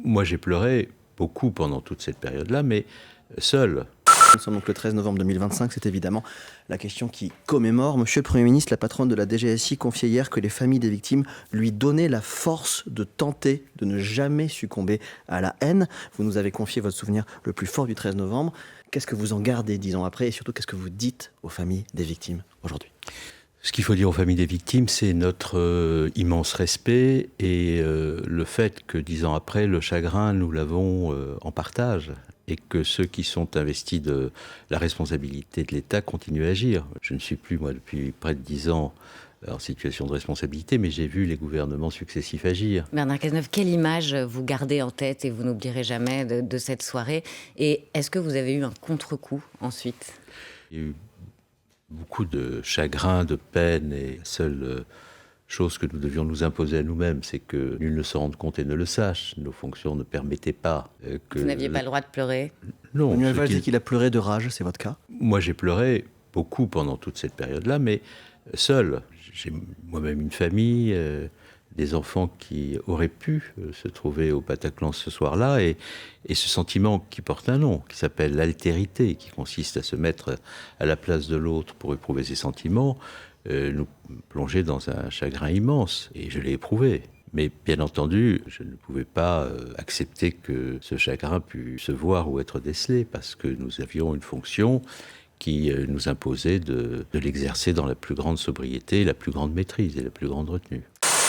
Moi, j'ai pleuré beaucoup pendant toute cette période-là, mais seul. Nous sommes donc le 13 novembre 2025, c'est évidemment la question qui commémore. Monsieur le Premier ministre, la patronne de la DGSI confiait hier que les familles des victimes lui donnaient la force de tenter de ne jamais succomber à la haine. Vous nous avez confié votre souvenir le plus fort du 13 novembre. Qu'est-ce que vous en gardez 10 ans après et surtout qu'est-ce que vous dites aux familles des victimes aujourd'hui ? Ce qu'il faut dire aux familles des victimes, c'est notre immense respect et le fait que 10 ans après, le chagrin, nous l'avons en partage et que ceux qui sont investis de la responsabilité de l'État continuent à agir. Je ne suis plus, moi, depuis près de 10 ans en situation de responsabilité, mais j'ai vu les gouvernements successifs agir. Bernard Cazeneuve, quelle image vous gardez en tête et vous n'oublierez jamais de cette soirée ? Et est-ce que vous avez eu un contre-coup ensuite ? Il y a eu beaucoup de chagrin, de peine, et la seule chose que nous devions nous imposer à nous-mêmes, c'est que nul ne se rende compte et ne le sache. Nos fonctions ne permettaient pas que... Vous n'aviez pas le droit de pleurer ? Non. Manuel Valls dit qu'il a pleuré de rage, c'est votre cas ? Moi, j'ai pleuré beaucoup pendant toute cette période-là, mais seul. J'ai moi-même une famille, des enfants qui auraient pu se trouver au Bataclan ce soir-là, et ce sentiment qui porte un nom, qui s'appelle l'altérité, qui consiste à se mettre à la place de l'autre pour éprouver ses sentiments, nous plongeait dans un chagrin immense, et je l'ai éprouvé. Mais bien entendu, je ne pouvais pas accepter que ce chagrin puisse se voir ou être décelé, parce que nous avions une fonction qui nous imposait de l'exercer dans la plus grande sobriété, la plus grande maîtrise et la plus grande retenue.